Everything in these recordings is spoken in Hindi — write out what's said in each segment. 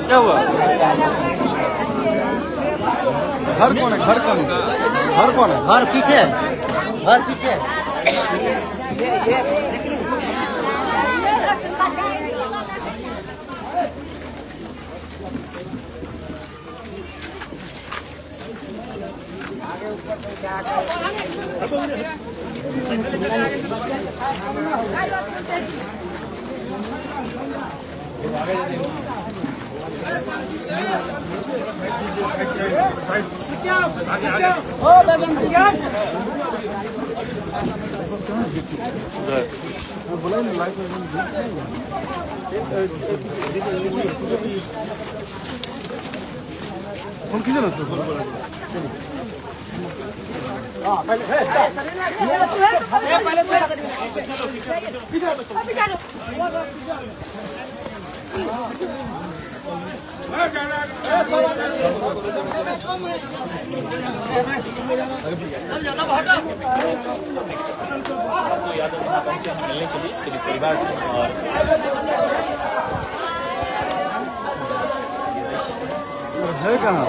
क्या हुआ? घर कौन है? घर कौन है? घर कौन है? घर पीछे, घर पीछे। हम किधर हैं? परिवार से और है कहाँ?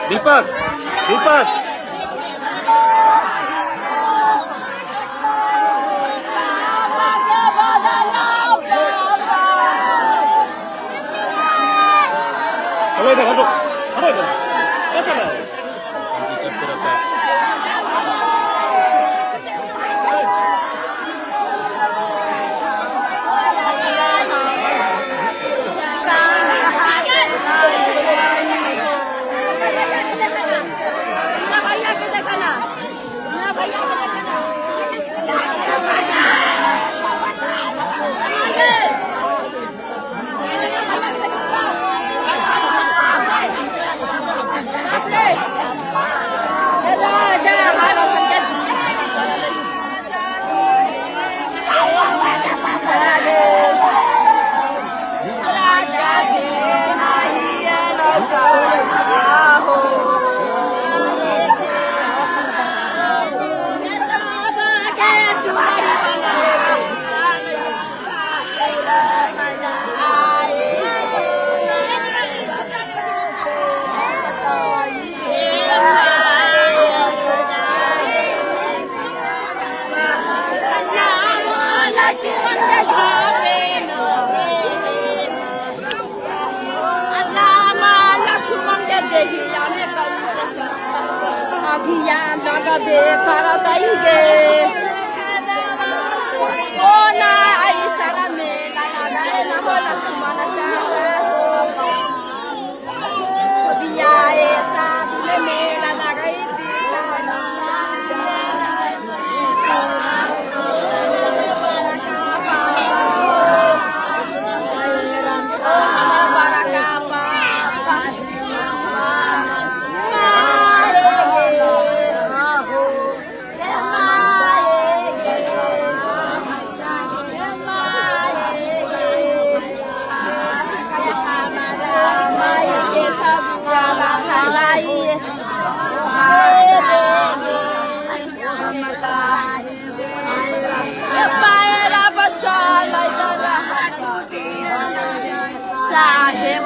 दीपक, दीपक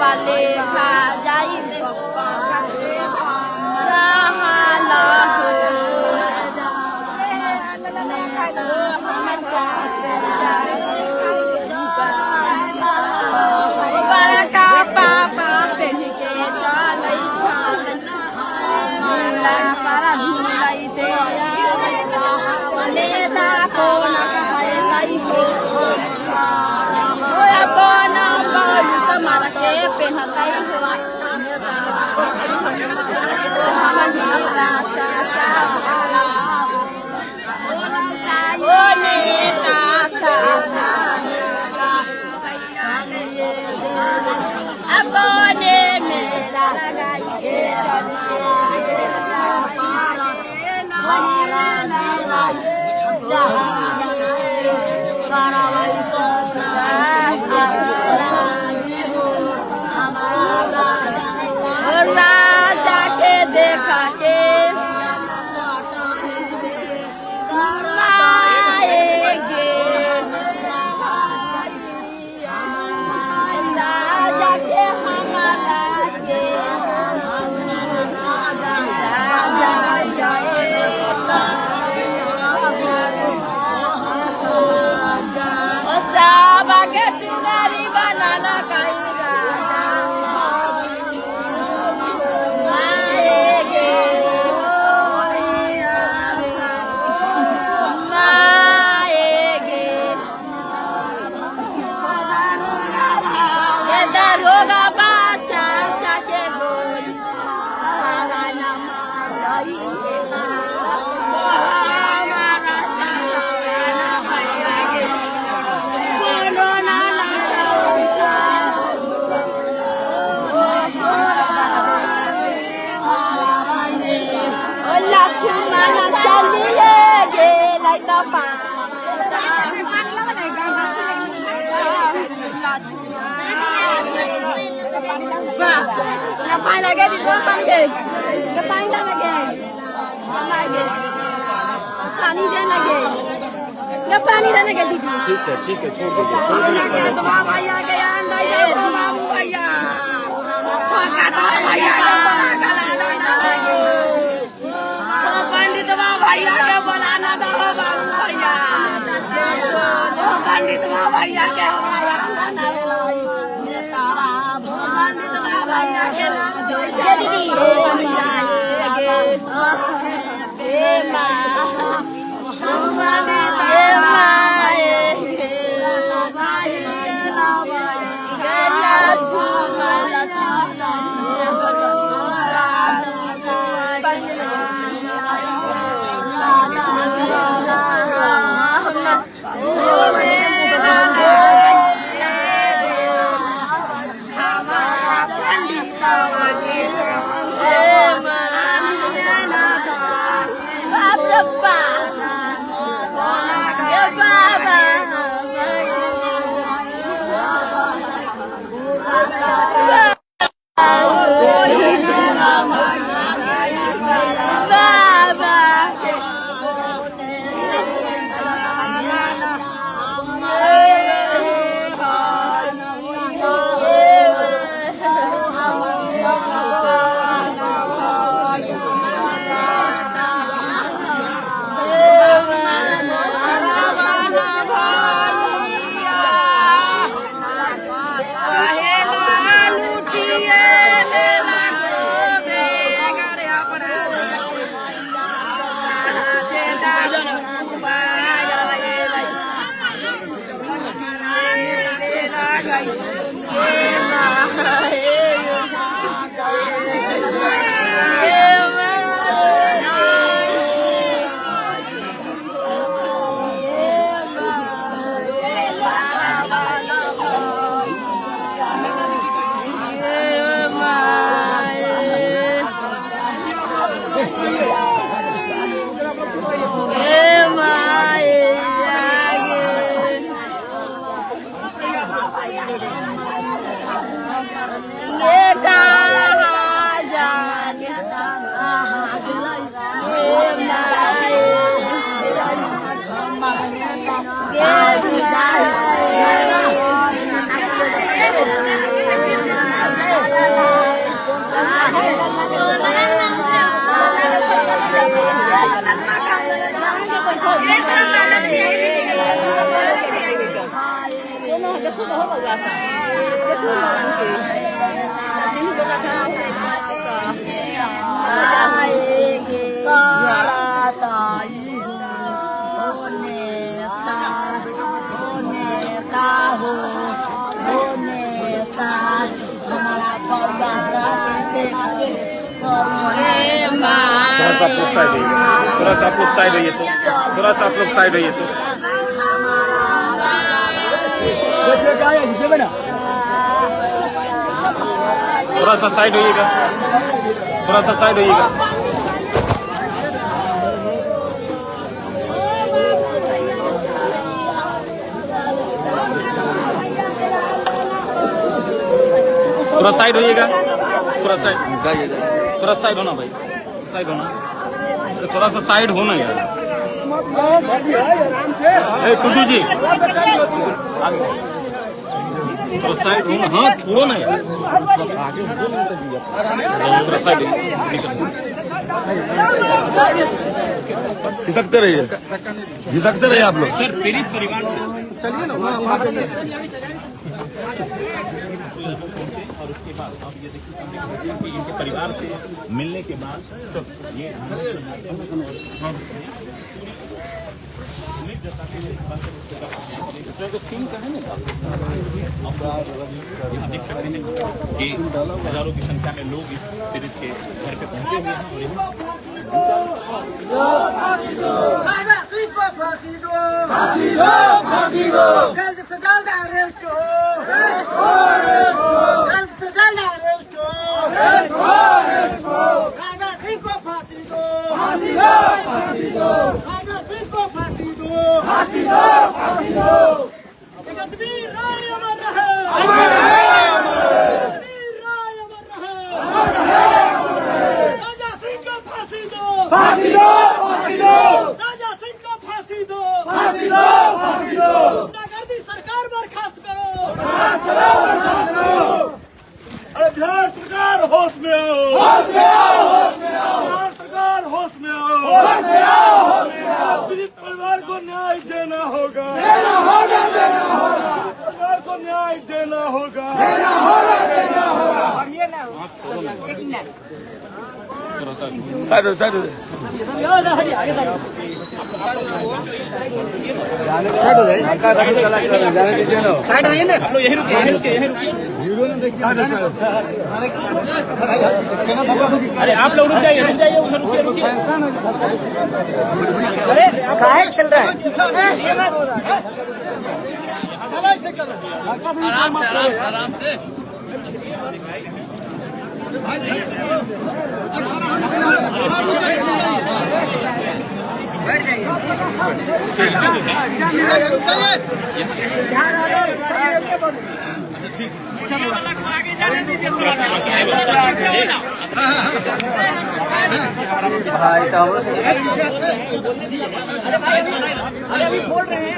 वाले खा जाई दे रहाला हो बड़का पापा पहन के चलै छलै पारा झुलाई दे नेता को नखाई हो अपन बालू समार के पहनतै हो ओ नेता चाचा अपने मेरा लगाई के राजा के देखा के आएगे राजा के हमारा के साबा के चुनरी बनाना कई Ngapain lagi di depan ke? Ngapain dah lagi? Lagi. Paनी देना लगे। ngapain dah lagi di? ठीक है छोड़ दीजिए भैया के अंदर ये बाबू भैया। भैया पंडित भैया के बोलाना दो बाबू भैया। पंडित भैया के थोड़ा सा आप लोग साइड रहिए तो थोड़ा सा आप लोग साइड रहिए तो थोड़ा सा साइड होइएगा थोड़ा सा साइड होइएगा थोड़ा साइड होइएगा थोड़ा साइड होना भाई साइड होना थोड़ा सा साइड होना यार टुड्डू जी थोड़ा साइड होना हाँ छोड़ो ना यार थोड़ा साइड घिसकते रहिए आप लोग सर पीड़ित परिवार से चलिए ना और उसके बाद आप ये देखिए कि इनके परिवार से मिलने के बाद तो ये तो टीम का है ना आप देख सकते हैं कि हजारों की संख्या में लोग इस पीड़ित के घर पे पहुंचे हुए सरकार बर्खास्त करो। बिहार सरकार होश में आओ बिहार सरकार होश में आओ पीड़ित परिवार को न्याय देना होगा परिवार को न्याय देना होगा साइड अरे आप लोग रुक जाइए उधर रुकिए अरे काहे चल रहा है आराम से बैठ जाइए भाई तो हम अभी बोल रहे हैं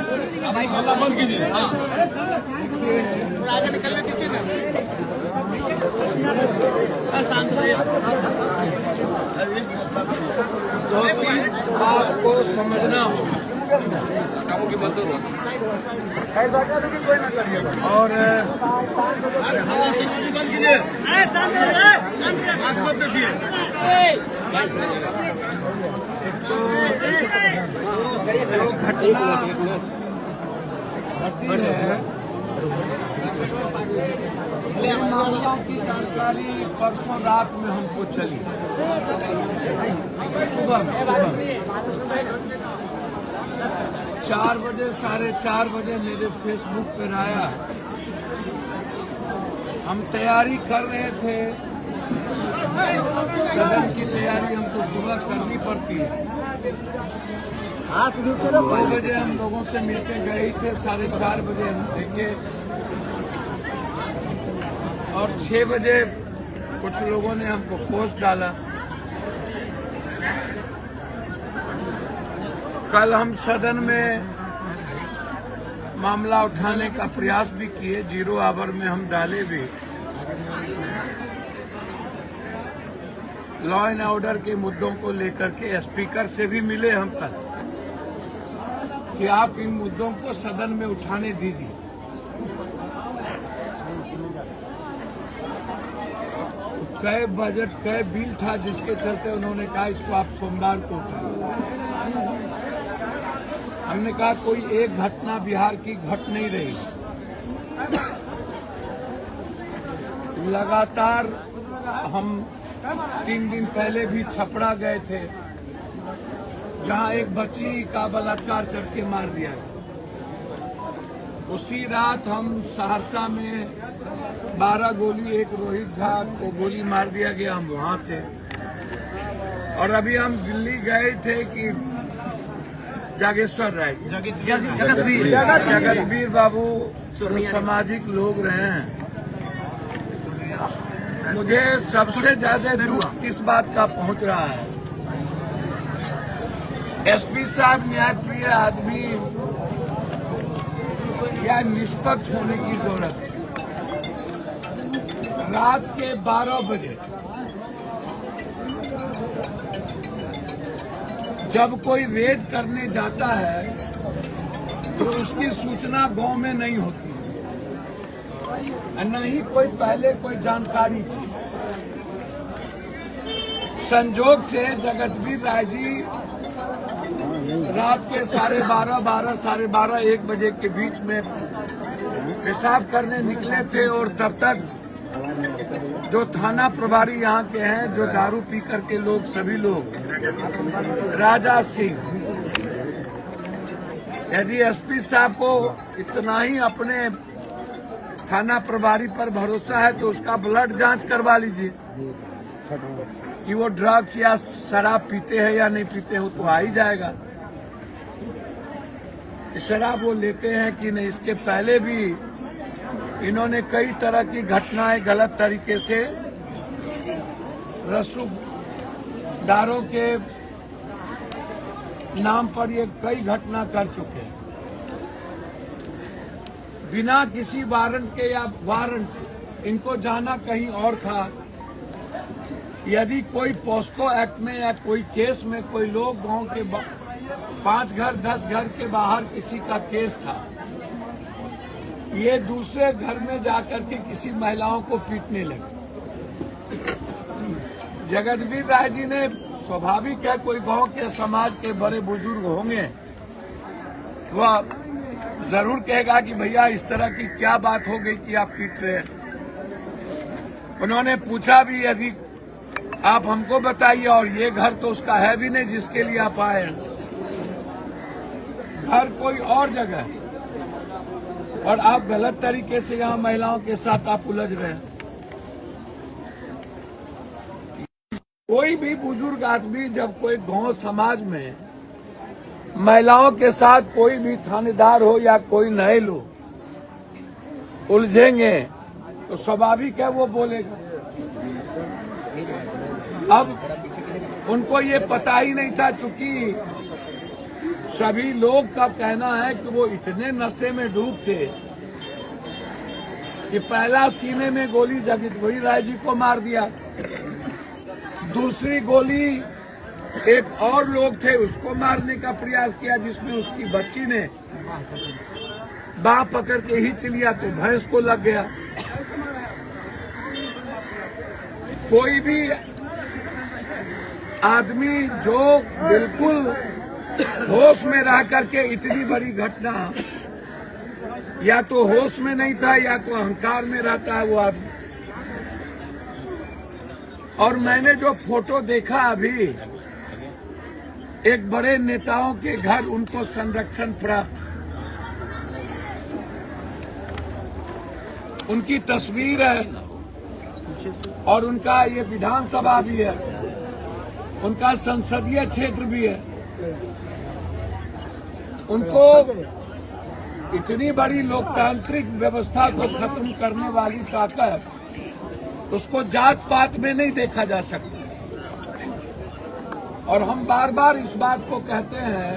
आगे निकलने दीजिए ना दो तीन बात को समझना हो और मामलों की जानकारी परसों रात में हमको चली सुबह 4 बजे 4:30 बजे मेरे फेसबुक पर आया। हम तैयारी कर रहे थे, सदन की तैयारी हमको सुबह करनी पड़ती है। 2 बजे हम लोगों से मिलके गए थे, 4:30 बजे हम देखे और 6 बजे कुछ लोगों ने हमको पोस्ट डाला। कल हम सदन में मामला उठाने का प्रयास भी किए, 0 आवर में हम डाले भी, लॉ एंड ऑर्डर के मुद्दों को लेकर के स्पीकर से भी मिले हम कल कि आप इन मुद्दों को सदन में उठाने दीजिए। कई बजट कई बिल था जिसके चलते उन्होंने कहा इसको आप सोमवार को उठाएं। हमने कहा कोई एक घटना बिहार की घट नहीं रही। लगातार हम 3 दिन पहले भी छपरा गए थे जहां एक बच्ची का बलात्कार करके मार दिया गया। उसी रात हम सहरसा में 12 गोली, एक रोहित झा को गोली मार दिया गया, हम वहां थे। और अभी हम दिल्ली गए थे कि जागेश्वर राय जगतवीर बाबू जो सामाजिक लोग रहे हैं, मुझे सबसे ज्यादा दुख किस बात का पहुंच रहा है। एसपी साहब न्यायप्रिय आदमी या निष्पक्ष होने की जरूरत है। रात के 12 बजे जब कोई रेड करने जाता है तो उसकी सूचना गांव में नहीं होती, न ही कोई पहले कोई जानकारी थी। संजोग से जगतवीर राय जी रात के 12:30 साढ़े 1 बजे के बीच में पेशाब करने निकले थे और तब तक जो थाना प्रभारी यहाँ के हैं, जो दारू पी करके लोग सभी लोग, राजा सिंह, यदि एसपी साहब को इतना ही अपने थाना प्रभारी पर भरोसा है तो उसका ब्लड जांच करवा लीजिए कि वो ड्रग्स या शराब पीते हैं या नहीं पीते हो, तो आ ही जाएगा। शराब वो लेते हैं कि नहीं। इसके पहले भी इन्होंने कई तरह की घटनाएं गलत तरीके से रसूखदारों के नाम पर ये कई घटना कर चुके हैं। बिना किसी वारंट के या वारंट, इनको जाना कहीं और था। यदि कोई पॉस्को एक्ट में या कोई केस में कोई लोग गांव के 5 घर 10 घर के बाहर किसी का केस था, ये दूसरे घर में जाकर के किसी महिलाओं को पीटने लगे। जगतवीर राय जी ने, स्वाभाविक है कोई गांव के समाज के बड़े बुजुर्ग होंगे, वह जरूर कहेगा कि भैया इस तरह की क्या बात हो गई कि आप पीट रहे हैं। उन्होंने पूछा भी, यदि आप हमको बताइए, और ये घर तो उसका है भी नहीं जिसके लिए आप आए हैं, घर कोई और जगह है, और आप गलत तरीके से यहाँ महिलाओं के साथ आप उलझ रहे हैं। कोई भी बुजुर्ग आदमी जब कोई गांव समाज में महिलाओं के साथ कोई भी थानेदार हो या कोई नए लोग उलझेंगे तो स्वाभाविक है वो बोलेगा। अब उनको ये पता ही नहीं था, चूंकि सभी लोग का कहना है कि वो इतने नशे में डूब थे कि पहला सीने में गोली जगतवीर राय जी को मार दिया, दूसरी गोली एक और लोग थे उसको मारने का प्रयास किया, जिसमें उसकी बच्ची ने बाह पकड़ के ही लिया तो भैंस को लग गया। कोई भी आदमी जो बिल्कुल होश में रह करके इतनी बड़ी घटना, या तो होश में नहीं था या तो अहंकार में रहता है वो आदमी। और मैंने जो फोटो देखा अभी, एक बड़े नेताओं के घर उनको संरक्षण प्राप्त, उनकी तस्वीर है और उनका ये विधानसभा भी है, उनका संसदीय क्षेत्र भी है। उनको इतनी बड़ी लोकतांत्रिक व्यवस्था को खत्म करने वाली ताकत, उसको जात पात में नहीं देखा जा सकता। और हम बार बार इस बात को कहते हैं,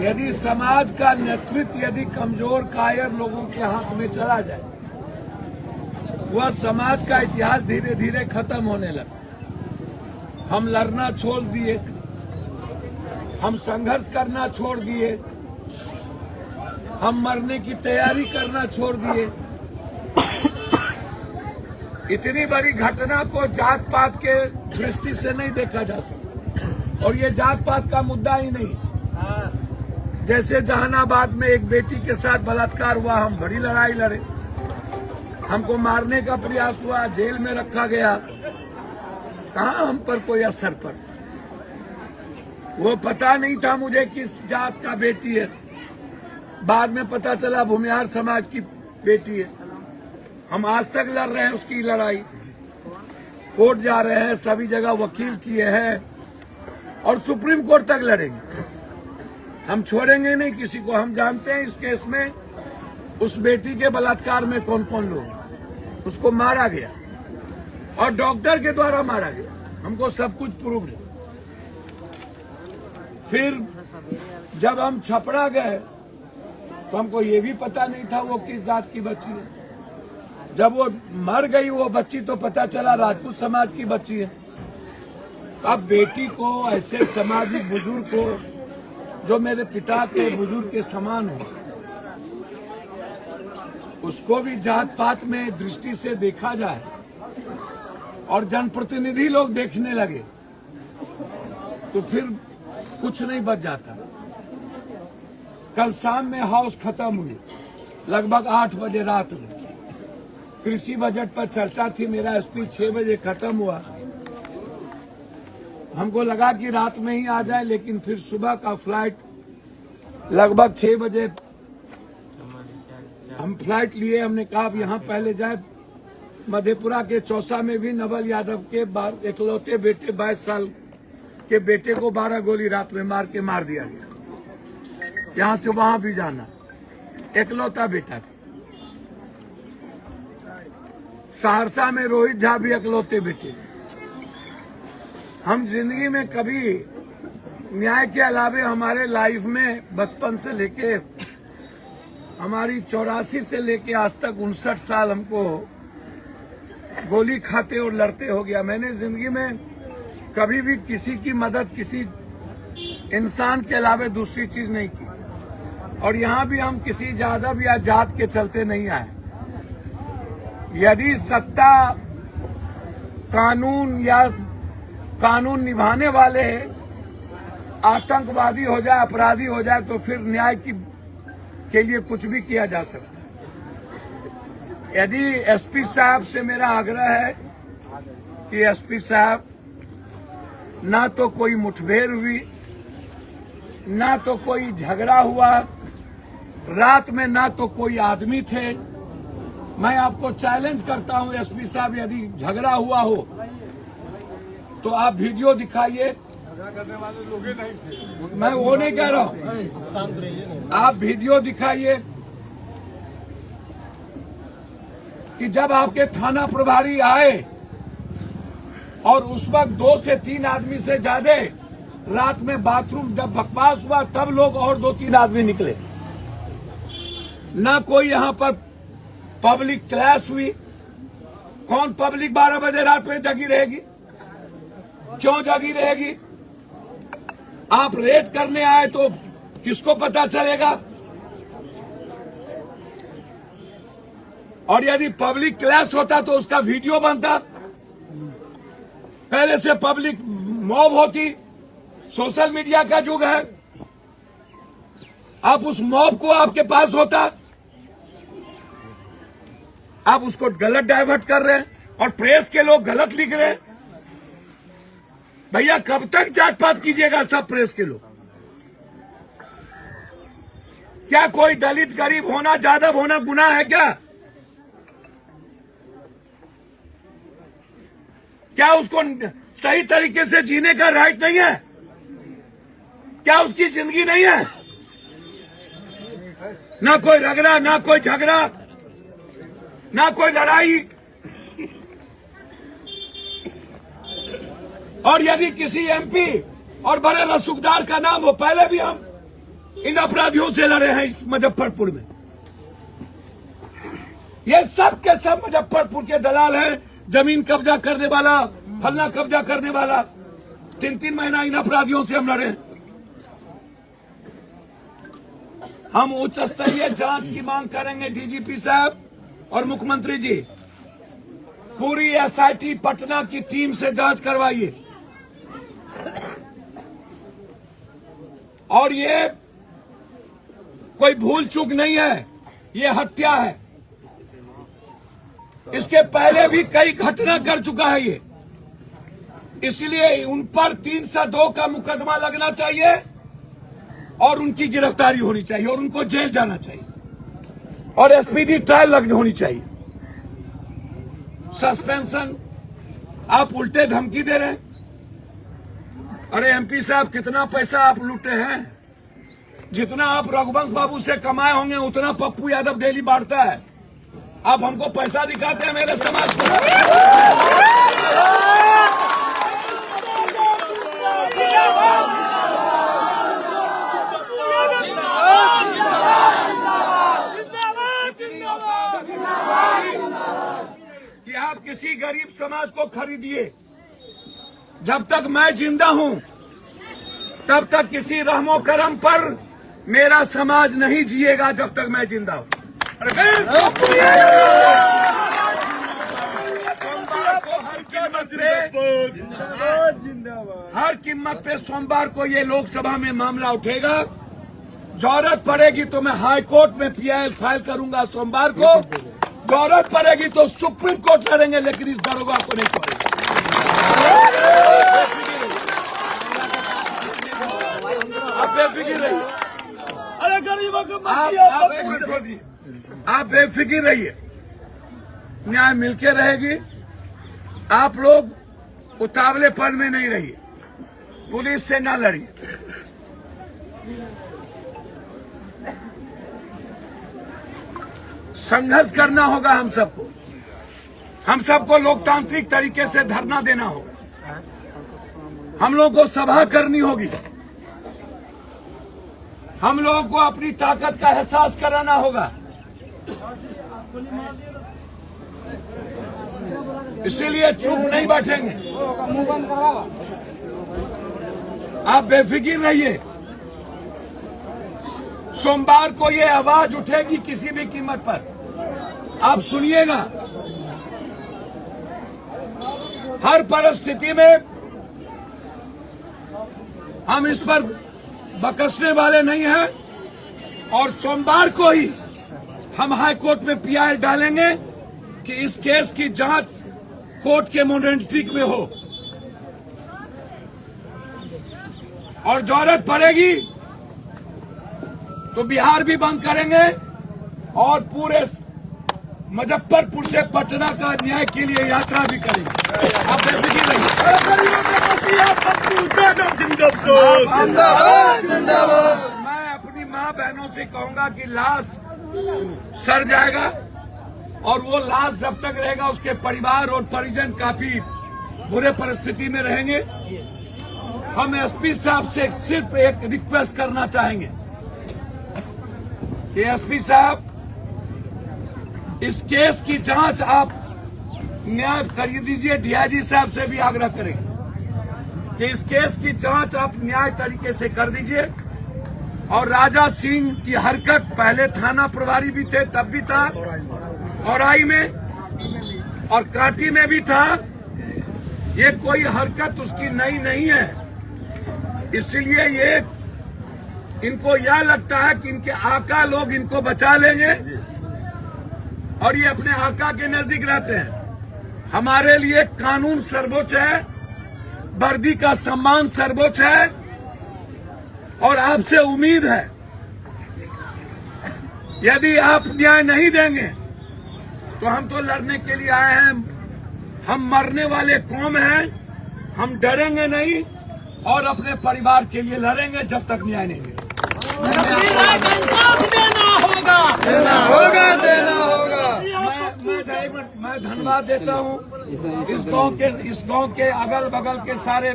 यदि समाज का नेतृत्व यदि कमजोर कायर लोगों के हाथ में चला जाए, वह समाज का इतिहास धीरे धीरे खत्म होने लगा। हम लड़ना छोड़ दिए, हम संघर्ष करना छोड़ दिए, हम मरने की तैयारी करना छोड़ दिए। इतनी बड़ी घटना को जात पात के दृष्टि से नहीं देखा जा सकता, और ये जात पात का मुद्दा ही नहीं। जैसे जहानाबाद में एक बेटी के साथ बलात्कार हुआ, हम बड़ी लड़ाई लड़े, हमको मारने का प्रयास हुआ, जेल में रखा गया, कहाँ हम पर कोई असर पड़ा। वो पता नहीं था मुझे किस जात का बेटी है, बाद में पता चला भूमिहार समाज की बेटी है। हम आज तक लड़ रहे हैं उसकी लड़ाई, कोर्ट जा रहे हैं, सभी जगह वकील किए हैं, और सुप्रीम कोर्ट तक लड़ेंगे। हम छोड़ेंगे नहीं किसी को। हम जानते हैं इस केस में उस बेटी के बलात्कार में कौन कौन लोग, उसको मारा गया और डॉक्टर के द्वारा मारा गया, हमको सब कुछ प्रूव्ड है। फिर जब हम छपरा गए तो हमको ये भी पता नहीं था वो किस जात की बच्ची है। जब वो मर गई वो बच्ची तो पता चला राजपूत समाज की बच्ची है। अब बेटी को, ऐसे सामाजिक बुजुर्ग को जो मेरे पिता के बुजुर्ग के समान हो, उसको भी जात पात में दृष्टि से देखा जाए और जनप्रतिनिधि लोग देखने लगे तो फिर कुछ नहीं बच जाता। कल शाम में हाउस खत्म हुई, लगभग 8 बजे रात में कृषि बजट पर चर्चा थी, मेरा स्पीच 6 बजे खत्म हुआ। हमको लगा कि रात में ही आ जाए, लेकिन फिर सुबह का फ्लाइट लगभग 6 बजे हम फ्लाइट लिए। हमने कहा अब यहाँ पहले जाए। मधेपुरा के चौसा में भी नवल यादव के इकलौते बेटे 22 साल के बेटे को 12 गोली रात में मार दिया गया। यहाँ से वहां भी जाना, इकलौता बेटा था। सहरसा में रोहित झा भी इकलौते बेटे। हम जिंदगी में कभी न्याय के अलावे हमारे लाइफ में बचपन से लेके हमारी 84 से लेके आज तक 59 साल हमको गोली खाते और लड़ते हो गया। मैंने जिंदगी में कभी भी किसी की मदद किसी इंसान के अलावे दूसरी चीज नहीं की, और यहाँ भी हम किसी जात या जात के चलते नहीं आए। यदि सत्ता कानून या कानून निभाने वाले आतंकवादी हो जाए, अपराधी हो जाए, तो फिर न्याय के लिए कुछ भी किया जा सकता है। यदि एसपी साहब से मेरा आग्रह है कि एसपी साहब, ना तो कोई मुठभेड़ हुई, ना तो कोई झगड़ा हुआ, रात में ना तो कोई आदमी थे। मैं आपको चैलेंज करता हूं एसपी साहब, यदि झगड़ा हुआ हो तो आप वीडियो दिखाइए। करने वाले लोग ही नहीं थे। मैं वो नहीं कह रहा हूं, आप वीडियो दिखाइए कि जब आपके थाना प्रभारी आए और उस वक्त 2 से 3 आदमी से ज्यादा रात में बाथरूम जब बकवास हुआ, तब लोग और 2-3 आदमी निकले। ना कोई यहाँ पर पब्लिक क्लैश हुई। कौन पब्लिक 12 बजे रात में जगी रहेगी? क्यों जगी रहेगी? आप रेड करने आए तो किसको पता चलेगा? और यदि पब्लिक क्लैश होता तो उसका वीडियो बनता, पहले से पब्लिक मॉब होती। सोशल मीडिया का युग है, आप उस मॉब को आपके पास होता, आप उसको गलत डाइवर्ट कर रहे हैं और प्रेस के लोग गलत लिख रहे हैं। भैया कब तक जात पात कीजिएगा सब प्रेस के लोग? क्या कोई दलित गरीब होना, जादव होना गुनाह है क्या? क्या उसको सही तरीके से जीने का राइट नहीं है? क्या उसकी जिंदगी नहीं है? ना कोई रगड़ा, ना कोई झगड़ा, ना कोई लड़ाई। और यदि किसी एमपी और बड़े रसूखदार का नाम हो, पहले भी हम इन अपराधियों से लड़े हैं इस मुजफ्फरपुर में। ये सब के सब मुजफ्फरपुर के दलाल हैं, जमीन कब्जा करने वाला, फलना कब्जा करने वाला। 3-3 महीना इन अपराधियों से हम लड़े। हम उच्च स्तरीय जांच की मांग करेंगे डीजीपी साहब और मुख्यमंत्री जी। पूरी एसआईटी पटना की टीम से जांच करवाइए। और ये कोई भूल चूक नहीं है, ये हत्या है। इसके पहले भी कई घटना कर चुका है ये, इसलिए उन पर 302 का मुकदमा लगना चाहिए और उनकी गिरफ्तारी होनी चाहिए और उनको जेल जाना चाहिए और एसपीडी ट्रायल होनी चाहिए। सस्पेंशन आप उल्टे धमकी दे रहे हैं। अरे एमपी साहब, कितना पैसा आप लूटे हैं? जितना आप रघुवंश बाबू से कमाए होंगे उतना पप्पू यादव डेली बांटता है। आप हमको पैसा दिखाते हैं मेरे समाज को। कि आप किसी गरीब समाज को खरीदिए। जब तक मैं जिंदा हूं तब तक किसी रहमो करम पर मेरा समाज नहीं जिएगा। जब तक मैं जिंदा हूं, हर कीमत पे सोमवार को ये लोकसभा में मामला उठेगा। जरूरत पड़ेगी तो मैं हाई कोर्ट में पीआईएल फाइल करूंगा सोमवार को। जरूरत पड़ेगी तो सुप्रीम कोर्ट लड़ेंगे, लेकिन इस दरोगा को नहीं छोड़ेंगे। आप बेफिक्र रहिए। अरे गरीबों को आप बेफिक्र रहिए, न्याय मिलके रहेगी। आप लोग उतावलेपन में नहीं रहिए, पुलिस से ना लड़िए। संघर्ष करना होगा हम सबको। हम सबको लोकतांत्रिक तरीके से धरना देना होगा। हम लोगों को सभा करनी होगी। हम लोगों को अपनी ताकत का एहसास कराना होगा। इसीलिए चुप नहीं बैठेंगे। आप बेफिक्र रहिए। सोमवार को ये आवाज उठेगी किसी भी कीमत पर। आप सुनिएगा। हर परिस्थिति में हम इस पर बकसने वाले नहीं हैं और सोमवार को ही हम हाई कोर्ट में पीआईएल डालेंगे कि इस केस की जांच कोर्ट के मॉनिटरिंग में हो और जरूरत पड़ेगी तो बिहार भी बंद करेंगे और पूरे मुजफ्फरपुर से पटना का न्याय के लिए यात्रा भी करेंगे। आप बेफिक्र रहिए। मैं अपनी माँ बहनों से कहूंगा कि लाश सड़ जाएगा और वो लाश जब तक रहेगा उसके परिवार और परिजन काफी बुरे परिस्थिति में रहेंगे। हम एसपी साहब से सिर्फ एक रिक्वेस्ट करना चाहेंगे कि एसपी साहब, इस केस की जांच आप न्याय कर दीजिए। डीआईजी साहब से भी आग्रह करेंगे कि इस केस की जांच आप न्याय तरीके से कर दीजिए। और राजा सिंह की हरकत, पहले थाना प्रभारी भी थे तब भी था, औराई में और कांटी में भी था। ये कोई हरकत उसकी नई नहीं है। इसलिए ये इनको यह लगता है कि इनके आका लोग इनको बचा लेंगे और ये अपने आका के नजदीक रहते हैं। हमारे लिए कानून सर्वोच्च है, वर्दी का सम्मान सर्वोच्च है और आपसे उम्मीद है यदि आप न्याय नहीं देंगे तो हम तो लड़ने के लिए आए हैं। हम मरने वाले कौम हैं, हम डरेंगे नहीं और अपने परिवार के लिए लड़ेंगे जब तक न्याय नहीं मिलेगा। मैं धन्यवाद देता हूँ इस गांव के अगल बगल के सारे,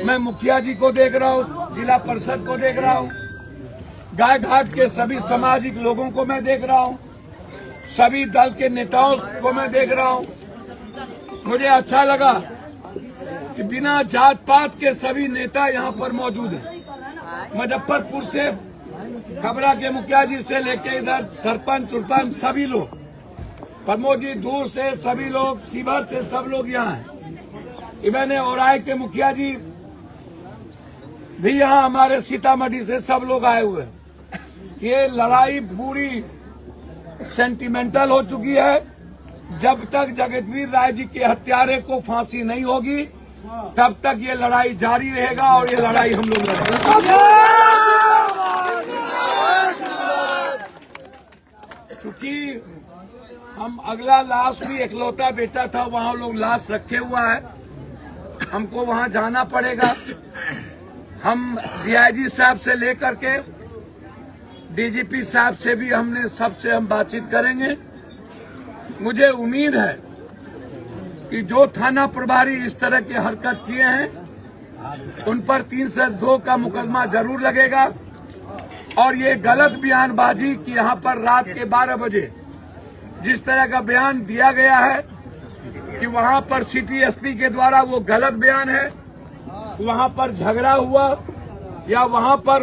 मैं मुखिया जी को देख रहा हूँ, जिला परिषद को देख रहा हूँ, गाय घाट के सभी सामाजिक लोगों को मैं देख रहा हूँ, सभी दल के नेताओं को मैं देख रहा हूँ। मुझे अच्छा लगा कि बिना जात पात के सभी नेता यहाँ पर मौजूद हैं। मुजफ्फरपुर से खबरा के मुखिया जी से लेके इधर सरपंच उरपंच सभी लोग, प्रमोद जी दूर से सभी लोग, सीभर से सब लोग यहाँ हैं। इवन औराई के मुखिया जी भी यहाँ, हमारे सीतामढ़ी से सब लोग आए हुए हैं। ये लड़ाई पूरी सेंटिमेंटल हो चुकी है। जब तक जगतवीर राय जी के हत्यारे को फांसी नहीं होगी तब तक ये लड़ाई जारी रहेगा और ये लड़ाई हम लोग लड़ेंगे। क्योंकि हम अगला लाश भी इकलौता बेटा था, वहां लोग लाश रखे हुआ है, हमको वहां जाना पड़ेगा। हम डीआईजी साहब से लेकर के डीजीपी साहब से भी हमने सबसे हम बातचीत करेंगे। मुझे उम्मीद है कि जो थाना प्रभारी इस तरह की हरकत किए हैं उन पर 302 का मुकदमा जरूर लगेगा। और ये गलत बयानबाजी कि यहाँ पर रात के 12 बजे जिस तरह का बयान दिया गया है कि वहाँ पर सिटी एसपी के द्वारा वो गलत बयान है, वहाँ पर झगड़ा हुआ या वहाँ पर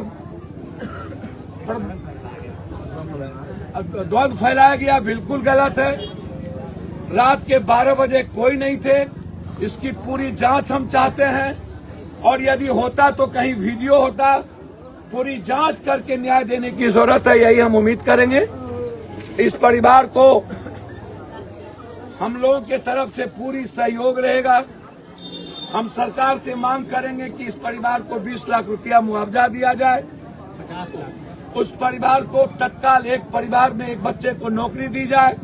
द्वंद फैलाया गया, बिल्कुल गलत है। रात के 12 बजे कोई नहीं थे। इसकी पूरी जांच हम चाहते हैं और यदि होता तो कहीं वीडियो होता। पूरी जांच करके न्याय देने की जरूरत है, यही हम उम्मीद करेंगे। इस परिवार को हम लोगों के तरफ से पूरी सहयोग रहेगा। हम सरकार से मांग करेंगे कि इस परिवार को 20 लाख रुपया मुआवजा दिया जाए। उस परिवार को तत्काल, एक परिवार में एक बच्चे को नौकरी दी जाए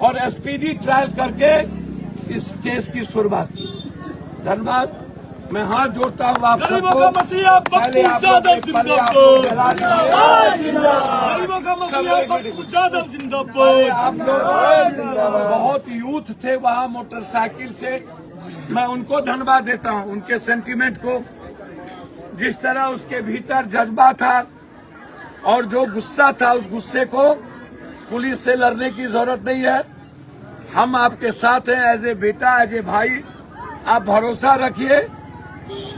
और एसपीडी ट्रायल करके इस केस की शुरुआत की। धन्यवाद। मैं हाथ जोड़ता हूँ आप सबको। पहले आप लोग बहुत यूथ थे वहाँ मोटरसाइकिल से, मैं उनको धन्यवाद देता हूँ, उनके सेंटीमेंट को, जिस तरह उसके भीतर जज्बा था और जो गुस्सा था, उस गुस्से को पुलिस से लड़ने की जरूरत नहीं है। हम आपके साथ हैं एज ए बेटा, एज ए भाई। आप भरोसा रखिए।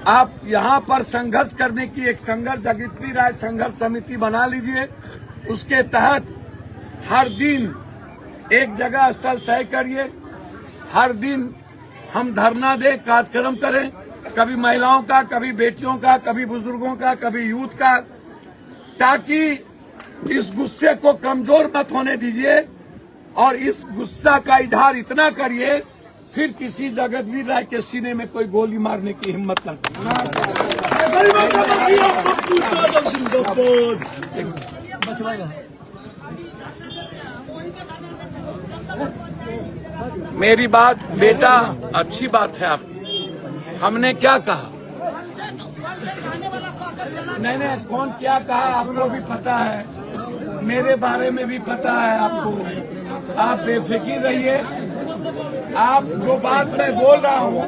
आप यहाँ पर संघर्ष करने की एक जगतवीर राय संघर्ष समिति बना लीजिए। उसके तहत हर दिन एक जगह स्थल तय करिए, हर दिन हम धरना दें, कार्यक्रम करें, कभी महिलाओं का, कभी बेटियों का, कभी बुजुर्गों का, कभी यूथ का, ताकि इस गुस्से को कमजोर मत होने दीजिए और इस गुस्सा का इजहार इतना करिए फिर किसी जगतवीर राय के सीने में कोई गोली मारने की हिम्मत न करें। मेरी बात बेटा अच्छी बात है आपकी। हमने क्या कहा? नहीं, कौन क्या कहा आपको भी पता है, मेरे बारे में भी पता है आपको। आप बेफिक्र रहिए। आप जो बात मैं बोल रहा हूँ